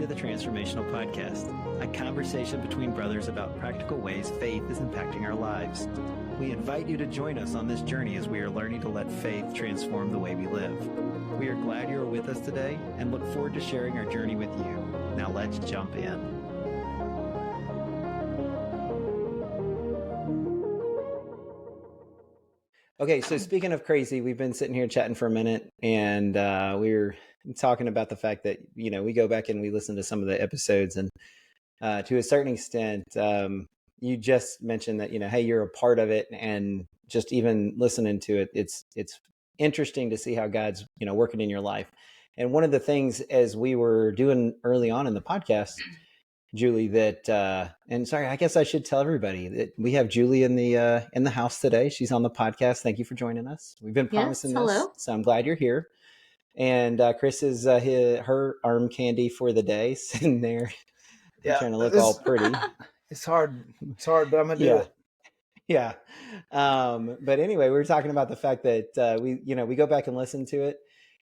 to the Transformational Podcast, a conversation between brothers about practical ways faith is impacting our lives. We invite you to join us on this journey as we are learning to let faith transform the way we live. We are glad you are with us today and look forward to sharing our journey with you. Now let's jump in. Okay, so speaking of crazy, we've been sitting here chatting for a minute, and we were talking about the fact that, we go back and we listen to some of the episodes, and to a certain extent, you just mentioned that, hey, you're a part of it, and just even listening to it, it's interesting to see how God's, working in your life. And one of the things, as we were doing early on in the podcast, Julie, that and sorry, I guess I should tell everybody that we have Julie in the house today. She's on the podcast. Thank you for joining us. We've been promising this, so I'm glad you're here. And Chris is her arm candy for the day, sitting there, trying to look all pretty. It's hard, but I'm gonna do it. Yeah. But anyway, we were talking about the fact that we go back and listen to it.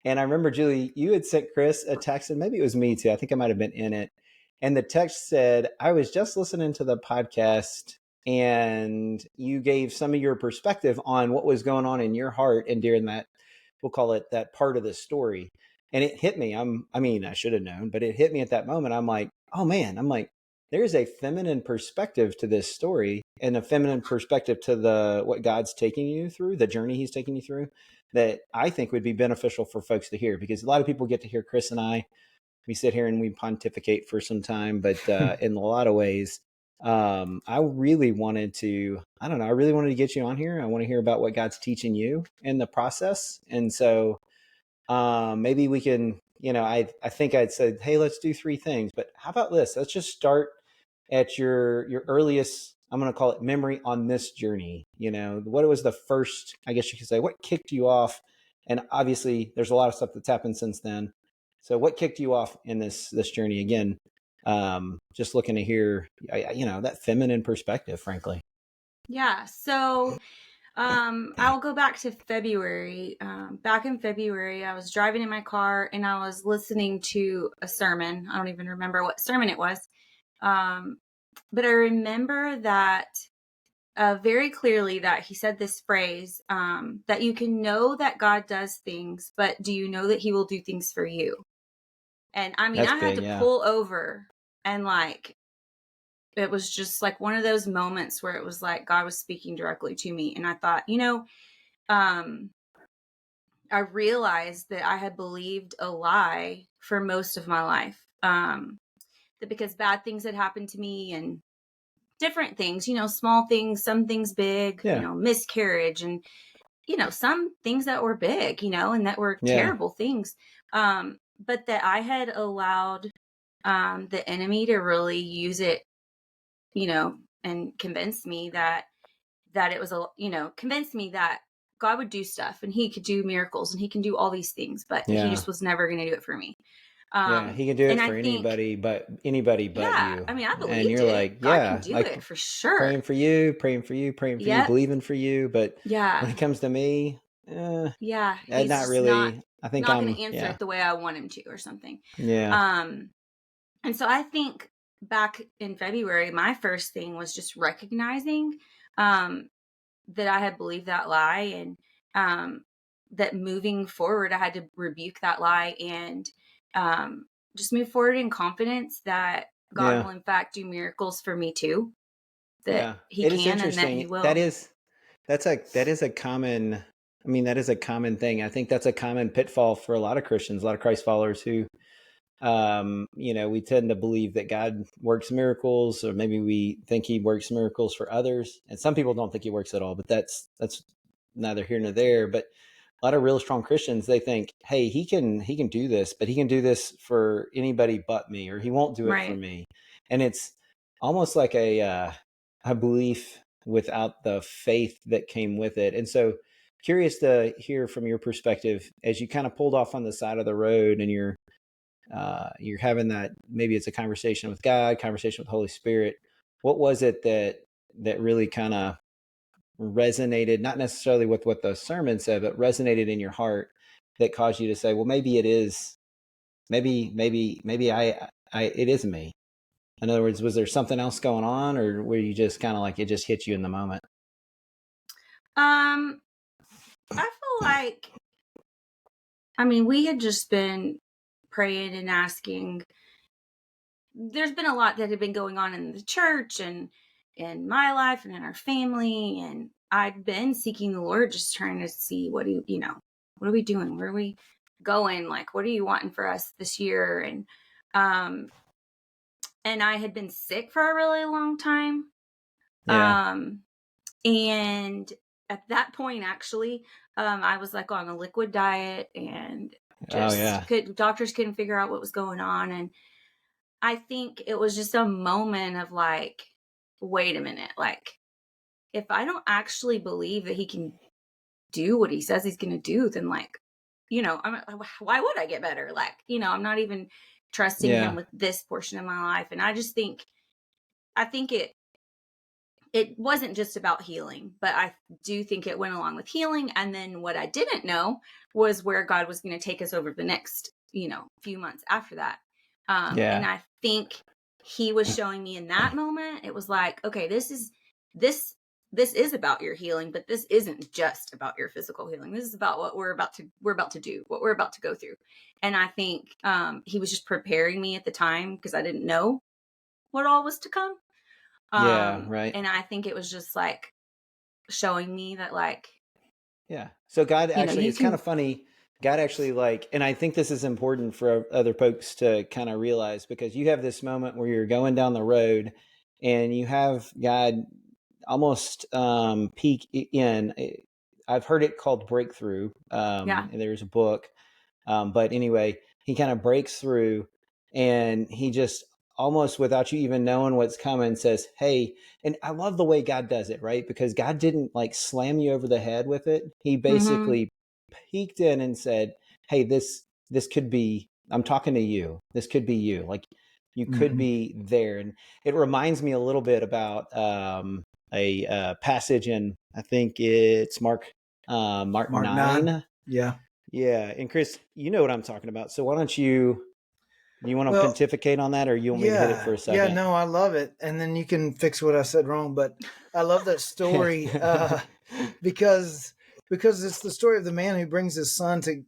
And I remember, Julie, you had sent Chris a text, and maybe it was me too. I think I might have been in it. And the text said, I was just listening to the podcast, and you gave some of your perspective on what was going on in your heart and during that, we'll call it that part of the story. And it hit me. I should have known, but it hit me at that moment. I'm like, oh man, there's a feminine perspective to this story, and a feminine perspective to what God's taking you through, the journey he's taking you through, that I think would be beneficial for folks to hear, because a lot of people get to hear Chris and we sit here and we pontificate for some time, but in a lot of ways, I really wanted to get you on here. I want to hear about what God's teaching you in the process. And so maybe we can, I think I'd said, hey, let's do 3 things, but how about this? Let's just start at your earliest, I'm going to call it, memory on this journey. What was the first, I guess you could say, what kicked you off? And obviously there's a lot of stuff that's happened since then. So what kicked you off in this journey? Again, just looking to hear, that feminine perspective, frankly. Yeah. So I'll go back to February. Back in February, I was driving in my car and I was listening to a sermon. I don't even remember what sermon it was. But I remember that very clearly, that he said this phrase, that you can know that God does things, but do you know that he will do things for you? And I had to pull over, and it was just like one of those moments where it was like God was speaking directly to me. And I thought, I realized that I had believed a lie for most of my life. That because bad things had happened to me, and different things, small things, some things big, miscarriage, and, some things that were big, and that were terrible things. But that I had allowed the enemy to really use it, and convince me that it was convince me that God would do stuff, and he could do miracles, and he can do all these things, but he just was never going to do it for me. He can do it for anybody but you. I believe and you're like, God can do it for sure. Praying for you, believing for you. But when it comes to me, he's not really. I think I'm not going to answer it the way I want him to, or something. Yeah. And so I think back in February, my first thing was just recognizing that I had believed that lie, and that moving forward, I had to rebuke that lie and just move forward in confidence that God will in fact do miracles for me too. That he can, and that he will. That is a common, that is a common thing. I think that's a common pitfall for a lot of Christians, a lot of Christ followers who, we tend to believe that God works miracles, or maybe we think he works miracles for others. And some people don't think he works at all, but that's neither here nor there. But a lot of real strong Christians, they think, hey, he can do this, but he can do this for anybody but me, or he won't do it for me. And it's almost like a belief without the faith that came with it. And so curious to hear from your perspective, as you kind of pulled off on the side of the road, and you're having that, maybe it's a conversation with God, conversation with the Holy Spirit. What was it that really kind of resonated, not necessarily with what the sermon said, but resonated in your heart, that caused you to say, well, maybe it is, maybe it is me. In other words, was there something else going on, or were you just kind of like, it just hit you in the moment? I feel like, I mean, we had just been praying and asking. There's been a lot that had been going on in the church and in my life and in our family. And I'd been seeking the Lord, just trying to see what what are we doing? Where are we going? Like, what are you wanting for us this year? Um, and I had been sick for a really long time. Yeah. And at that point, actually, I was like on a liquid diet and Oh yeah. doctors couldn't figure out what was going on. And I think it was just a moment of like, wait a minute, like, if I don't actually believe that he can do what he says he's going to do, then like, why would I get better? Like, I'm not even trusting him Yeah. with this portion of my life. And I think it wasn't just about healing, but I do think it went along with healing. And then what I didn't know was where God was going to take us over the next, few months after that. And Yeah. I think he was showing me in that moment, it was like, okay, this is about your healing, but this isn't just about your physical healing. This is about what we're about to do, what we're about to go through. And I think he was just preparing me at the time because I didn't know what all was to come. Yeah. Right. And I think it was just like showing me that, like, Yeah. So God actually, you it's kind can. of funny. God actually like, and I think this is important for other folks to kind of realize, because you have this moment where you're going down the road and you have God almost peek in. I've heard it called breakthrough. Yeah. And there's a book. But anyway, he kind of breaks through and he just almost without you even knowing what's coming says, hey, and I love the way God does it, right? Because God didn't like slam you over the head with it. He Mm-hmm. basically peeked in and said, hey, this could be, I'm talking to you. This could be you. Like you could Mm-hmm. be there. And it reminds me a little bit about a passage in, I think it's Mark Mark 9. 9. Yeah. Yeah, and Chris, you know what I'm talking about. So why don't you want to Well, pontificate on that, or you want me to hit it for yeah. a Yeah. second? No, I love it. And then you can fix what I said wrong. But I love that story because it's the story of the man who brings his son to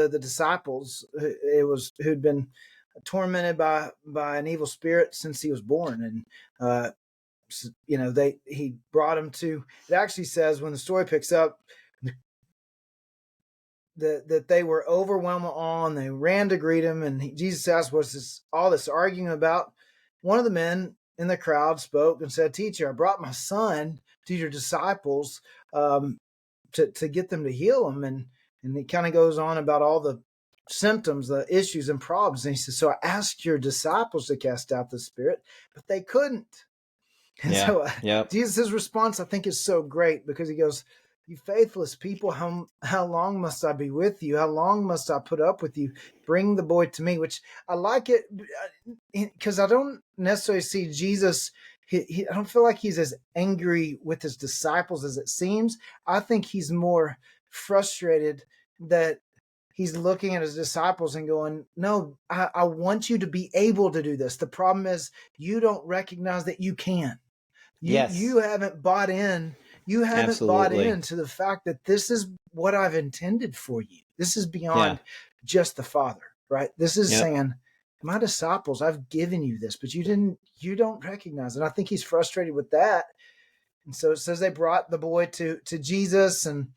the disciples. It was who'd been tormented by an evil spirit since he was born, and he brought him to. It actually says when the story picks up that they were overwhelmed with awe and they ran to greet him. And Jesus asked, "What's all this arguing about?" One of the men in the crowd spoke and said, "Teacher, I brought my son to your disciples to get them to heal him." And he kind of goes on about all the symptoms, the issues and problems. And he says, "So I asked your disciples to cast out the spirit, but they couldn't." And Yeah. so Yep. Jesus' response, I think, is so great because he goes, "You faithless people, how long must I be with you? How long must I put up with you? Bring the boy to me." Which I like it because I don't necessarily see Jesus. I don't feel like he's as angry with his disciples as it seems. I think he's more frustrated that he's looking at his disciples and going, "No, I want you to be able to do this. The problem is you don't recognize that you can. You Yes. haven't bought in. You haven't bought Absolutely. into the fact that this is what I've intended for you. This is Yeah. beyond just the Father, right? This is Yep. saying, my disciples, I've given you this, but you don't recognize it." I think he's frustrated with that. And so it says they brought the boy to Jesus. And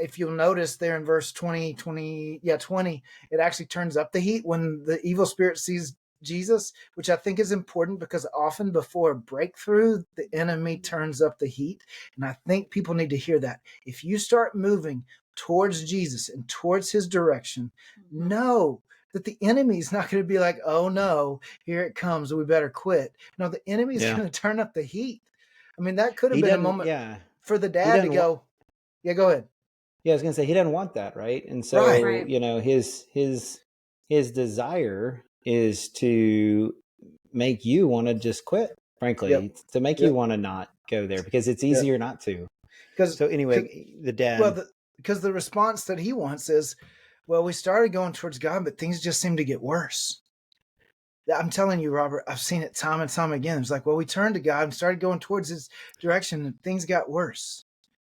if you'll notice there in verse 20, it actually turns up the heat when the evil spirit sees Jesus, which I think is important because often before a breakthrough, the enemy turns up the heat. And I think people need to hear that. If you start moving towards Jesus and towards his direction, know that the enemy is not going to be like, "Oh no, here it comes, we better quit." No, the enemy is Yeah. going to turn up the heat. I mean, that could have He been a doesn't. moment Yeah. for the He dad to doesn't want. go, "Yeah, go ahead." Yeah, I was gonna say he doesn't want that, right? And Right. so Right. his desire is to make you want to just quit. Yep. Frankly, to make you Yep. want to not go there because it's Yep. easier not to. Because, So anyway, the well, dad. because the response that he wants is, "Well, we started going towards God, but things just seem to get worse." I'm telling you, Robert, I've seen it time and time again. It's like, well, we turned to God and started going towards his direction, and things got worse.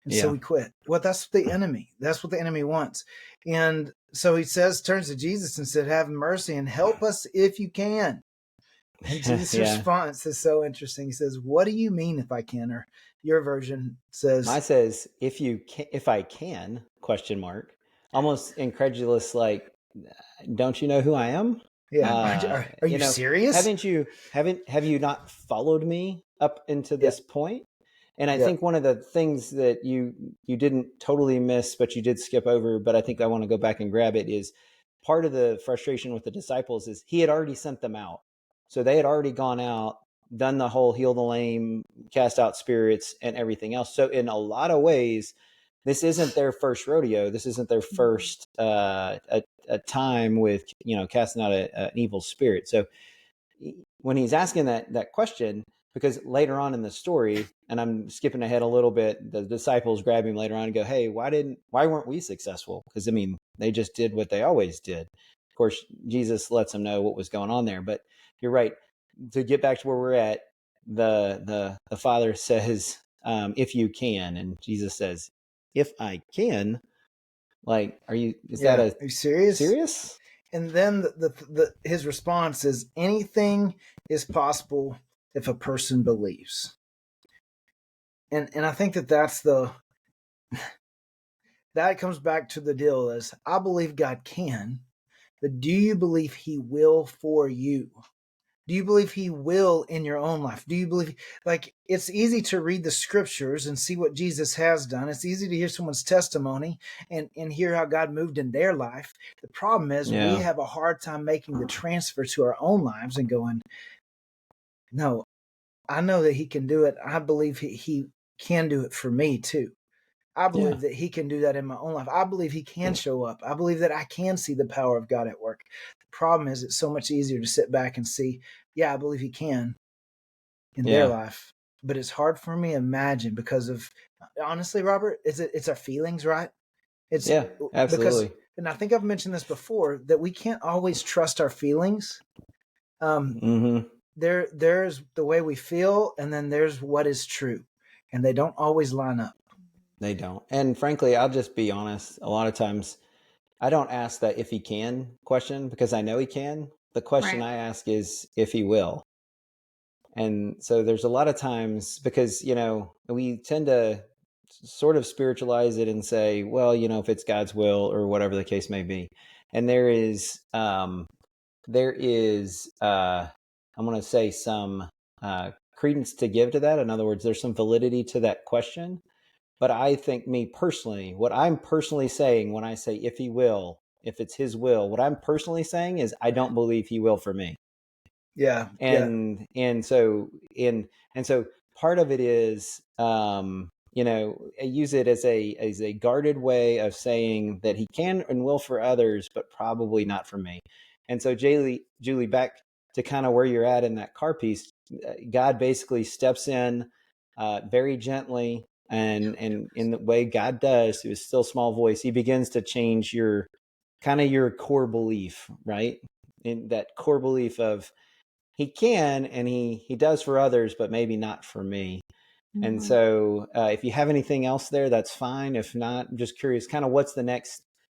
And so Yeah. we quit. Well, that's the enemy. That's what the enemy wants. And so he turns to Jesus and said, have mercy and help us if you can. And Jesus' Yeah. response is so interesting. He says, what do you mean if I can? Or your version says, Mine says, if I can, question mark, almost incredulous, like, don't you know who I am? yeah, are you serious? Have you not followed me up into Yeah. this point? And I Yeah. think one of the things that you didn't totally miss, but you did skip over, but I think I want to go back and grab it, is part of the frustration with the disciples is he had already sent them out. So they had already gone out, done the whole heal the lame, cast out spirits, and everything else. So in a lot of ways, this isn't their first rodeo. This isn't their first a time with, casting out an evil spirit. So when he's asking that question, because later on in the story, and I'm skipping ahead a little bit, the disciples grab him later on and go, hey, why weren't we successful? Because they just did what they always did. Of course, Jesus lets them know what was going on there. But you're right. To get back to where we're at, the Father says, if you can, and Jesus says, if I can, like, are you serious? serious? And then his response is, anything is possible if a person believes. And I think that's that comes back to the deal is, I believe God can, but do you believe he will for you? Do you believe he will in your own life? Do you believe, like, it's easy to read the scriptures and see what Jesus has done. It's easy to hear someone's testimony and hear how God moved in their life. The problem is we have a hard time making the transfer to our own lives and going, no, I know that he can do it. I believe he can do it for me too. I believe that he can do that in my own life. I believe he can show up. I believe that I can see the power of God at work. The problem is it's so much easier to sit back and see, yeah, I believe he can in their life. But it's hard for me to imagine because of, honestly, Robert, it's our feelings, right? It's absolutely. Because, and I think I've mentioned this before, that we can't always trust our feelings. There's the way we feel, and then there's what is true. And they don't always line up. They don't. And frankly, I'll just be honest. A lot of times I don't ask that if he can question because I know he can. The question I ask is if he will. And so there's a lot of times because, we tend to sort of spiritualize it and say, well, if it's God's will or whatever the case may be. And there is, I'm going to say some credence to give to that. In other words, there's some validity to that question. But I think me personally, what I'm personally saying when I say if he will, if it's his will, what I'm personally saying is I don't believe he will for me. Yeah. And so part of it is I use it as a guarded way of saying that he can and will for others, but probably not for me. And so Julie, back to kind of where you're at in that car piece, God basically steps in very gently. And in the way God does, through his still small voice, he begins to change your core belief, right? In that core belief of he can and he does for others, but maybe not for me. Mm-hmm. And so if you have anything else there, that's fine. If not, I'm just curious, kind of what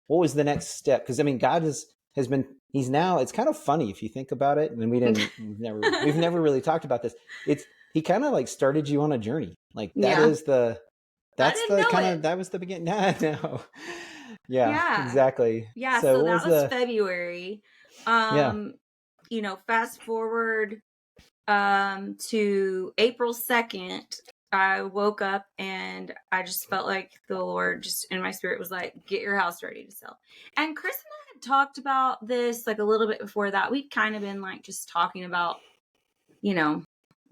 was the next step? Because God has been, he's now, it's kind of funny if you think about it. And we've never really talked about this. He kind of like started you on a journey. Like that was the beginning. No. Yeah, exactly. Yeah. So that was February. Fast forward to April 2nd, I woke up and I just felt like the Lord just in my spirit was like, get your house ready to sell. And Chris and I had talked about this like a little bit before that. We'd kind of been like just talking about,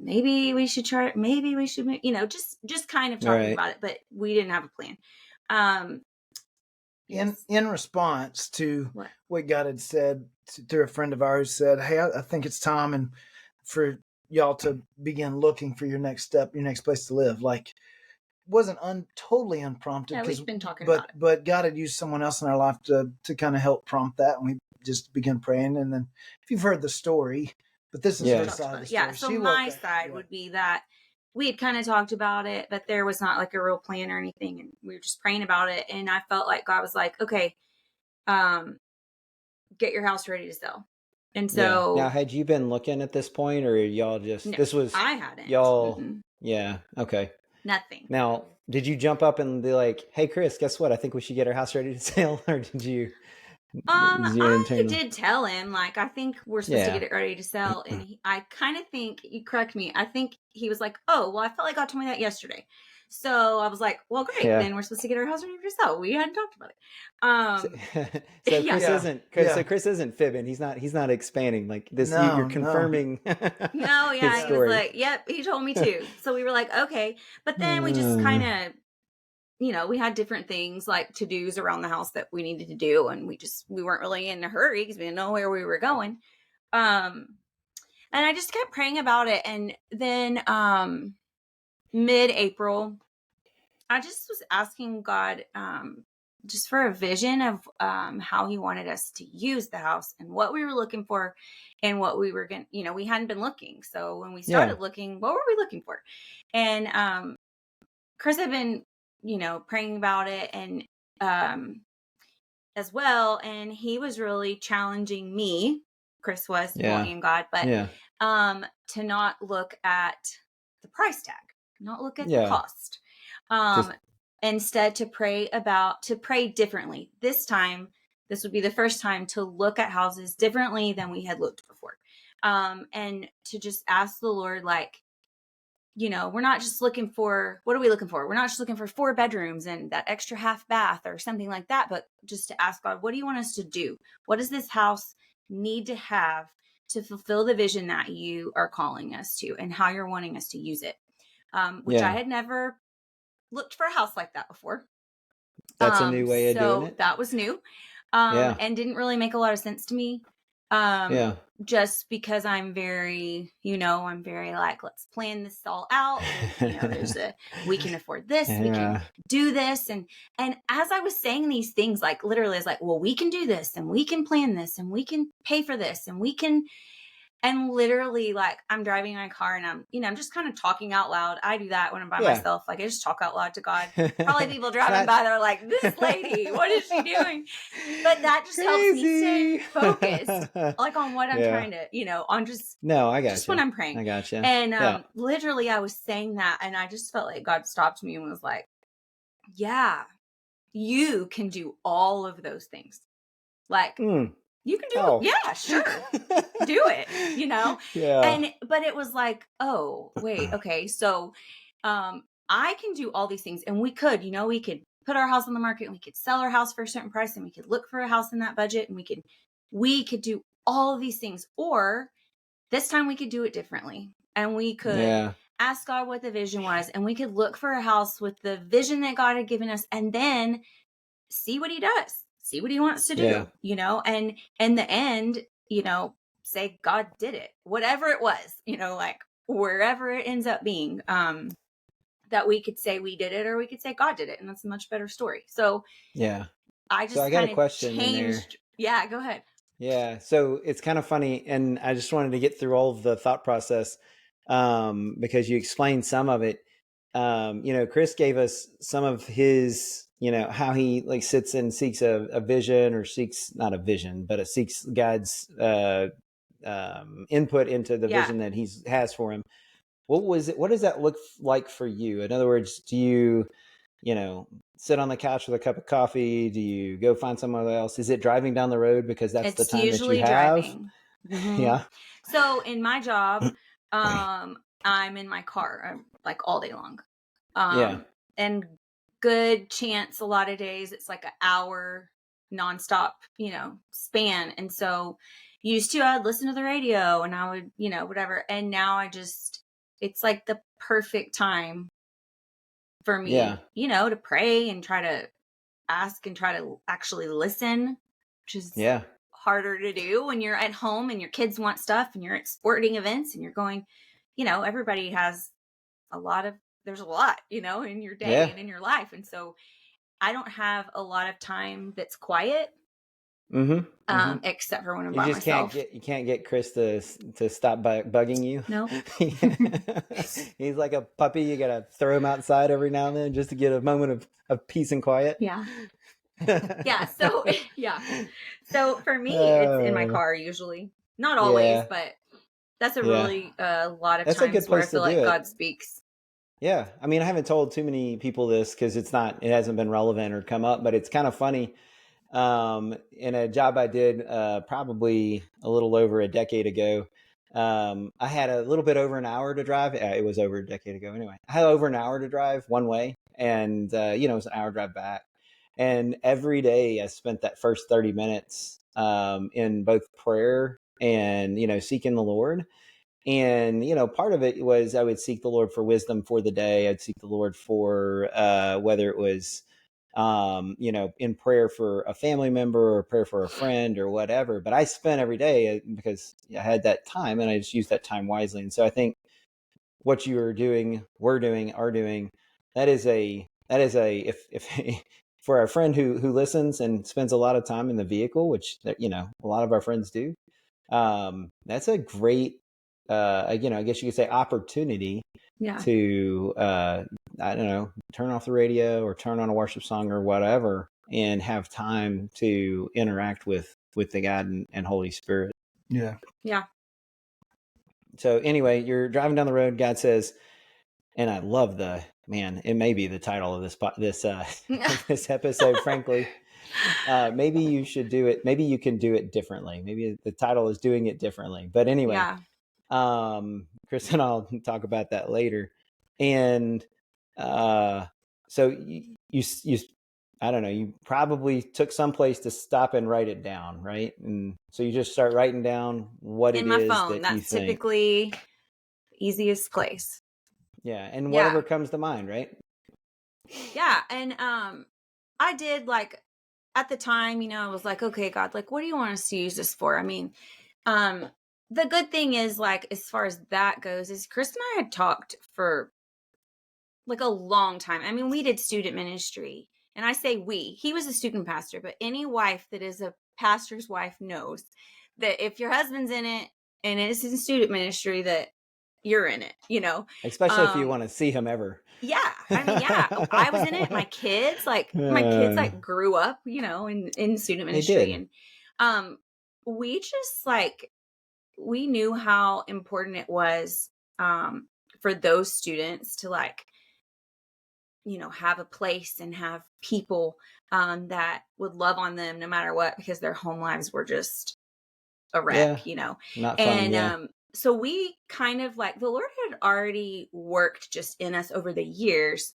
maybe we should try, maybe we should, just kind of talking about it, but we didn't have a plan. In response to what God had said through a friend of ours, said, hey, I think it's time and for y'all to begin looking for your next step, your next place to live. Like, wasn't totally unprompted. Yeah, we've been talking about it. But God had used someone else in our life to kind of help prompt that, and we just began praying. And then, if you've heard the story, But this is Yeah. her talked side about of the it. story. Yeah. So She my woke up. side Yeah. would be that we had kind of talked about it, but there was not like a real plan or anything. And we were just praying about it. And I felt like God was like, okay, get your house ready to sell. And Yeah. so Now, had you been looking at this point, or y'all just no, this was I hadn't. y'all? Mm-mm. Yeah. Okay. Nothing. Now, did you jump up and be like, "Hey, Chris, guess what? I think we should get our house ready to sell," or did you? Is your I internal? did tell him, like, I think we're supposed to Yeah. get it ready to sell. And I kind of think, you correct me, I think he was like, oh, well, I felt like God told me that yesterday. So I was like, well, great. Yeah. Then we're supposed to get our house ready to sell. We hadn't talked about it. So Yeah. Chris Yeah. isn't Yeah. so Chris isn't fibbing. He's not expanding like this. No, You're no. confirming. No, yeah, his he was story. like, yep, he told me too. So we were like, okay. But then we just kind of, we had different things like to-dos around the house that we needed to do. And we weren't really in a hurry because we didn't know where we were going. And I just kept praying about it. And then mid-April, I just was asking God just for a vision of how he wanted us to use the house and what we were looking for and what we were going to, we hadn't been looking. So when we started looking, what were we looking for? And Chris had been, praying about it and as well. And he was really challenging me. Chris was, well, and God, but to not look at the price tag, not look at the cost. Instead to pray differently. This would be the first time to look at houses differently than we had looked before. And to just ask the Lord, like, we're not just looking for, what are we looking for? We're not just looking for 4 bedrooms and that extra half bath or something like that, but just to ask God, what do you want us to do? What does this house need to have to fulfill the vision that you are calling us to and how you're wanting us to use it? Which I had never looked for a house like that before. That's a new way of doing it. That was new. And didn't really make a lot of sense to me. Just because I'm very, I'm very like, let's plan this all out. We can afford this, we can do this. And as I was saying these things, like literally, it's like, well, we can do this and we can plan this and we can pay for this and we can. And literally, like, I'm driving my car and I'm just kind of talking out loud. I do that when I'm by myself. Like, I just talk out loud to God. Probably people driving by, they're like, this lady, what is she doing? But that just helps me stay focused, like, on what I'm trying to, on just. No, I got just you. when I'm praying. I got you. And literally, I was saying that, and I just felt like God stopped me and was like, yeah, you can do all of those things. Like, you can do it. Yeah, sure. Do it, but it was like, oh, wait, okay. So, I can do all these things and we could put our house on the market and we could sell our house for a certain price and we could look for a house in that budget and we could do all of these things. Or this time we could do it differently and we could ask God what the vision was and we could look for a house with the vision that God had given us and then see what he does. See what he wants to do, and in the end, say God did it, whatever it was, like wherever it ends up being, that we could say we did it or we could say God did it. And that's a much better story. So I got a question changed. Yeah, go ahead. Yeah. So it's kind of funny. And I just wanted to get through all of the thought process because you explained some of it. Chris gave us some of his, how he like sits and seeks a vision or seeks not a vision, but it seeks God's input into the vision that he has for him. What was it? What does that look like for you? In other words, do you, sit on the couch with a cup of coffee? Do you go find someone else? Is it driving down the road because that's the time that you have? Driving. Mm-hmm. Yeah. So in my job, I'm in my car like all day long. And good chance a lot of days it's like an hour nonstop, span. And so used to I'd listen to the radio and I would, whatever. And now it's like the perfect time for me, to pray and try to ask and try to actually listen, which is harder to do when you're at home and your kids want stuff and you're at sporting events and you're going, everybody has there's a lot, in your day and in your life. And so I don't have a lot of time that's quiet except for when I'm You by just myself. you can't get Chris to stop bugging you. No. He's like a puppy. You gotta throw him outside every now and then just to get a moment of peace and quiet. Yeah. Yeah. So, yeah. So for me, it's in my Uh, car usually. Not always, yeah, but that's a yeah. really lot of That's a good times where I place to feel do like it. God speaks. Yeah, I mean, I haven't told too many people this because it hasn't been relevant or come up, but it's kind of funny. In a job I did probably a little over a decade ago, I had a little bit over an hour to drive. It was over a decade ago anyway. I had over an hour to drive one way, and it was an hour drive back. And every day I spent that first 30 minutes in both prayer and seeking the Lord. And part of it was I would seek the Lord for wisdom for the day. I'd seek the Lord for whether it was in prayer for a family member or prayer for a friend or whatever. But I spent every day because I had that time, and I just used that time wisely. And so I think what you are doing, are doing, that is a if for our friend who listens and spends a lot of time in the vehicle, which a lot of our friends do. That's a great I guess you could say opportunity Yeah. to I don't know, turn off the radio or turn on a worship song or whatever, and have time to interact with the God and Holy Spirit. Yeah. Yeah. So anyway, you're driving down the road. God says, and I love it may be the title of this this episode. Frankly, maybe you should do it. Maybe you can do it differently. Maybe the title is doing it differently. But anyway, Yeah. Chris and I'll talk about that later. And so you I don't know, you probably took someplace to stop and write it down, right? And so you just start writing down what In it my is phone. that you That's think. typically the easiest place. Yeah, and Yeah. whatever comes to mind, right? Yeah. And I did like at the time, I was like, okay, God, like, what do you want us to use this for? I mean, the good thing is, like, as far as that goes, is Chris and I had talked for like a long time. I mean, we did student ministry, and I say we. He was a student pastor, but any wife that is a pastor's wife knows that if your husband's in it and it's in student ministry, that you're in it. Especially if you want to see him ever. Yeah. I mean, yeah, I was in it. My kids, like grew up, in student They ministry. did. And we just we knew how important it was for those students to have a place and have people that would love on them no matter what, because their home lives were just a Yeah, wreck. not fun. And Yeah. so we kind of the Lord had already worked just in us over the years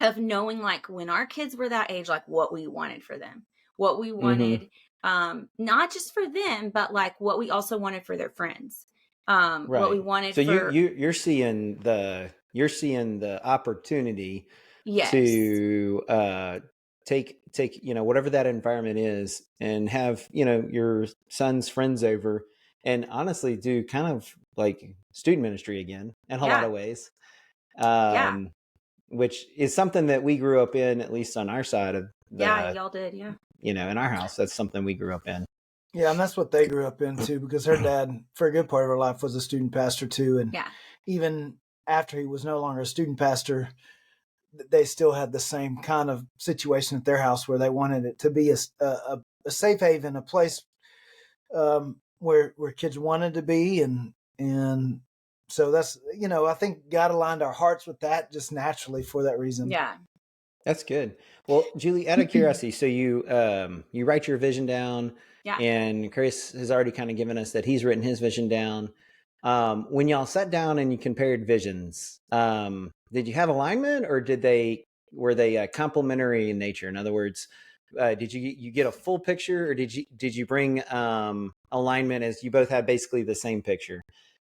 of knowing, like, when our kids were that age, like, what we wanted for them, what we wanted, not just for them, but like what we also wanted for their friends, what we Right. wanted So for. you're seeing the opportunity Yes. to take whatever that environment is, and have your son's friends over, and honestly do kind of like student ministry again in a lot Yeah. of ways, Yeah. which is something that we grew up in, at least on our side of Yeah. the Y'all did. Yeah. in our house. That's something we grew up in. Yeah, and that's what they grew up into, because her dad, for a good part of her life, was a student pastor too. And Yeah. even after he was no longer a student pastor, they still had the same kind of situation at their house, where they wanted it to be a safe haven, a place where kids wanted to be, and so that's I think God aligned our hearts with that just naturally for that reason. Yeah. That's good. Well, Julie, out of curiosity, so you write your vision down, Yeah. and Chris has already kind of given us that he's written his vision down. When y'all sat down and you compared visions, did you have alignment, or were they complementary in nature? In other words, did you get a full picture, or did you bring alignment, as you both had basically the same picture?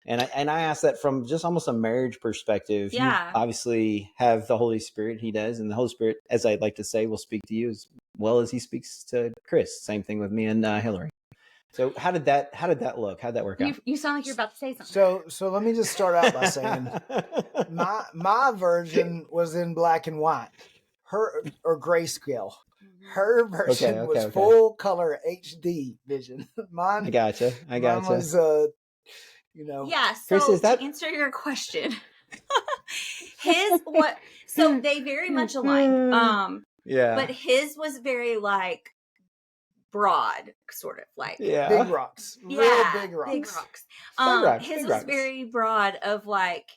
And I ask that from just almost a marriage perspective. You Yeah. obviously have the Holy Spirit. He does. And the Holy Spirit, as I'd like to say, will speak to you as well as he speaks to Chris. Same thing with me and Hillary. So how did that look? How'd that work out? You sound like you're about to say something. So let me just start out by saying my version was in black and white, her or grayscale. Her version was okay. full color HD vision. Mine, I gotcha. mine was, Yeah. Chris, So is that to answer your question, so they very much aligned. Yeah. But his was very like broad, sort of like Yeah. big rocks, real big rocks. Big rocks. His Big was rocks. very broad of like,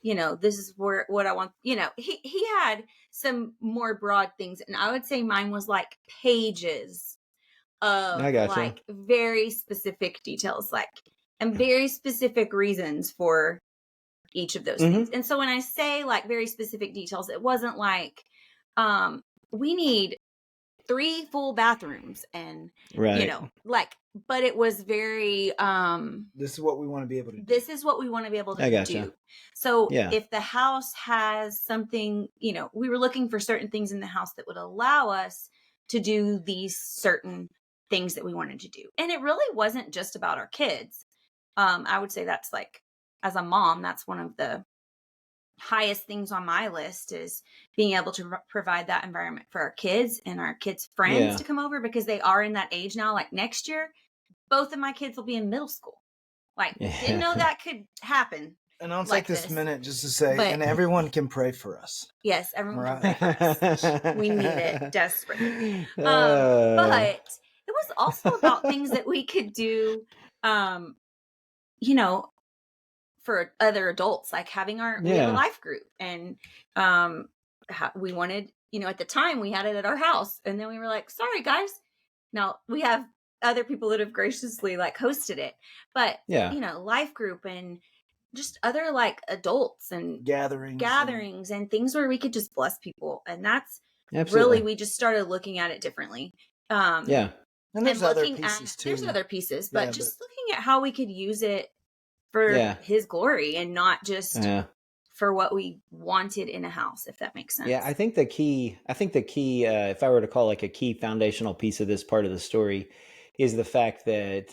this is what I want. He had some more broad things, and I would say mine was like pages of I gotcha. like very specific details, like, and very specific reasons for each of those things. And so when I say like very specific details, it wasn't like we need 3 full bathrooms and Right. but it was very This is what we want to be able to do. this is what we want to be able to I gotcha. do. So Yeah. if the house has something, we were looking for certain things in the house that would allow us to do these certain things that we wanted to do. And it really wasn't just about our kids. I would say that's like, as a mom, that's one of the highest things on my list, is being able to provide that environment for our kids and our kids' friends to come over, because they are in that age now. Like next year, both of my kids will be in middle school. Like, didn't know that could happen. And I'll like take this minute just to say, But- and everyone can pray for us. Yes, everyone Right. can pray for us. We need it desperately. But it was also about things that we could do, for other adults, like having we have a life group, and we wanted, at the time we had it at our house, and then we were like, sorry guys, now we have other people that have graciously like hosted it, but life group and just other like adults and gatherings and things where we could just bless people. And that's really, we just started looking at it differently. And there's other pieces too. There's other pieces, but looking at how we could use it for his glory and not just for what we wanted in a house, if that makes sense. Yeah, I think the key, if I were to call like a key foundational piece of this part of the story, is the fact that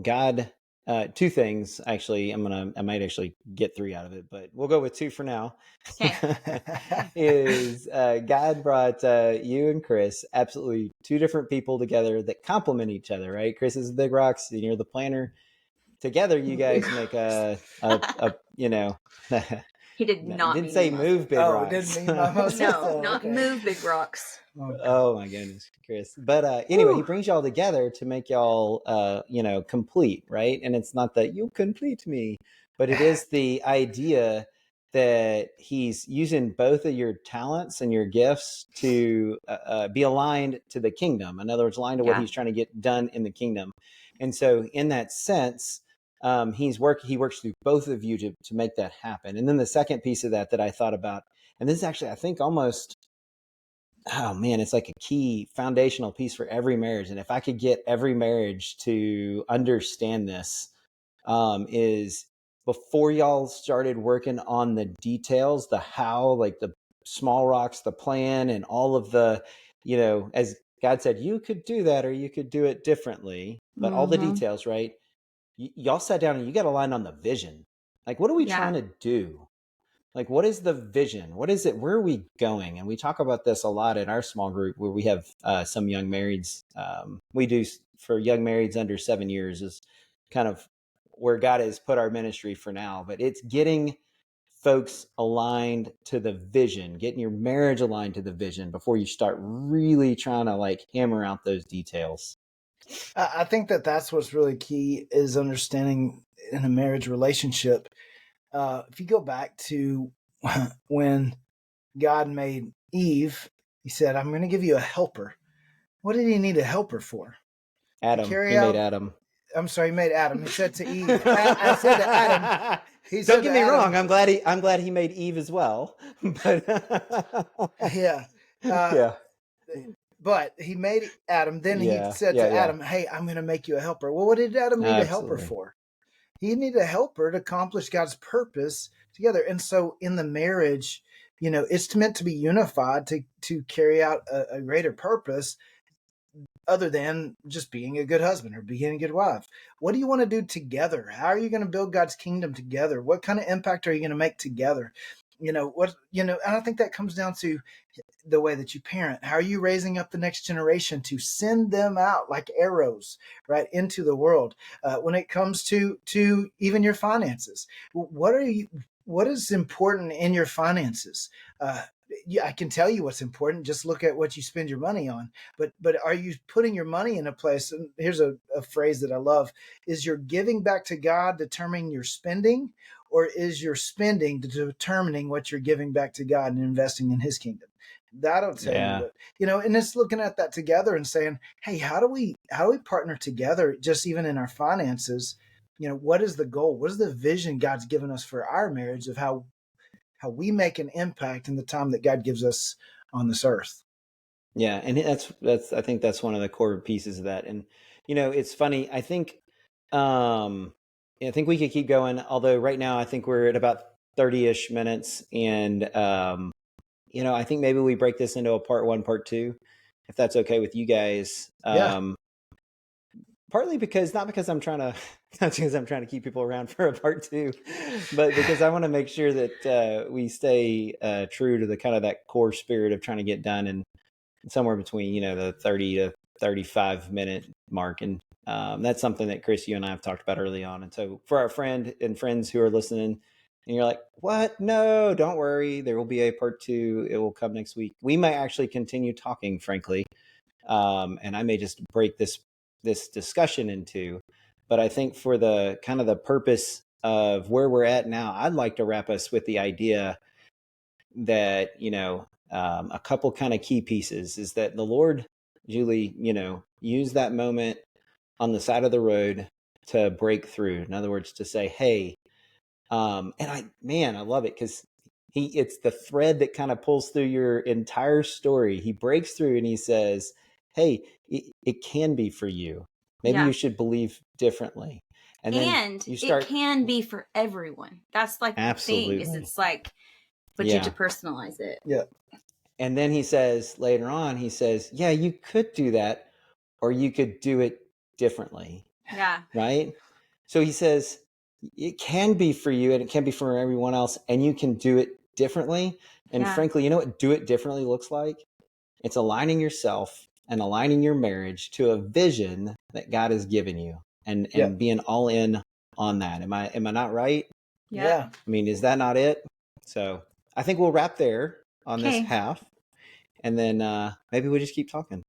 God, 2 things actually. I might actually get 3 out of it, but we'll go with 2 for now. Is God brought you and Chris, absolutely 2 different people together that complement each other, right? Chris is the big rocks, and you're the planner. Together, you guys make a He did not didn't say move big rocks. Didn't mean my muscle. No, not move big rocks. Oh my goodness, Chris. But anyway, he brings y'all together to make y'all complete, right? And it's not that you complete me, but it is the idea that he's using both of your talents and your gifts to be aligned to the kingdom. In other words, aligned to what he's trying to get done in the kingdom. And so in that sense, he works through both of you to make that happen. And then the second piece of that I thought about, and this is actually, I think, almost, oh man, it's like a key foundational piece for every marriage. And if I could get every marriage to understand this, is before y'all started working on the details, the how, like the small rocks, the plan, and all of the, as God said, you could do that or you could do it differently, but all the details, right? Y'all sat down and you got aligned on the vision. Like, what are we trying to do? Like, what is the vision? What is it? Where are we going? And we talk about this a lot in our small group where we have some young marrieds. We do for young marrieds under 7 years is kind of where God has put our ministry for now. But it's getting folks aligned to the vision, getting your marriage aligned to the vision before you start really trying to like hammer out those details. I think that's what's really key, is understanding in a marriage relationship. If you go back to when God made Eve, he said, I'm going to give you a helper. What did he need a helper for? Adam. Made Adam. I'm sorry, he made Adam. He said to Eve, I said to Adam. Don't get me wrong. I'm glad he made Eve as well. But But he made Adam. Then he said to Adam, hey, I'm going to make you a helper. Well, what did Adam need a helper for? He needed a helper to accomplish God's purpose together. And so in the marriage, it's meant to be unified to carry out a greater purpose other than just being a good husband or being a good wife. What do you want to do together? How are you going to build God's kingdom together? What kind of impact are you going to make together? And I think that comes down to the way that you parent. How are you raising up the next generation to send them out like arrows, right, into the world? When it comes to even your finances, what is important in your finances? I can tell you what's important. Just look at what you spend your money on. But are you putting your money in a place? And here's a phrase that I love: is your giving back to God determining your spending, or is your spending determining what you're giving back to God and investing in His kingdom? That'll tell you Yeah. what, and it's looking at that together and saying, hey, how do we partner together, just even in our finances? What is the goal? What is the vision God's given us for our marriage of how we make an impact in the time that God gives us on this earth? Yeah, and I think that's one of the core pieces of that. And it's funny. I think we could keep going. Although right now I think we're at about 30-ish minutes, and I think maybe we break this into a part 1, part 2, if that's okay with you guys. Yeah. Partly because not because I'm trying to keep people around for a part 2, but because I want to make sure that we stay true to the kind of that core spirit of trying to get done and somewhere between the 30 to 35 minute mark. And that's something that Chris, you and I have talked about early on. And so for our friend and friends who are listening and you're like, what? No, don't worry, there will be a part 2. It will come next week. We might actually continue talking, frankly, and I may just break this discussion into, but I think for the kind of the purpose of where we're at now, I'd like to wrap us with the idea that a couple kind of key pieces is that the Lord, Julie, used that moment on the side of the road to break through. In other words, to say, hey, and I love it because it's the thread that kind of pulls through your entire story. He breaks through and he says, hey, it can be for you. Maybe Yeah. you should believe differently. And then And you start, it can be for everyone. That's like the thing, is absolutely. it's like, but you have to personalize it. Yeah. And then he says later on, yeah, you could do that, or you could do it differently. Yeah. Right. So he says, it can be for you and it can be for everyone else, and you can do it differently. And Yeah. frankly, you know what do it differently looks like? It's aligning yourself and aligning your marriage to a vision that God has given you, and Yeah. being all in on that. Am I not right? Yeah. I mean, is that not it? So I think we'll wrap there on this Okay. half, and then maybe we just keep talking.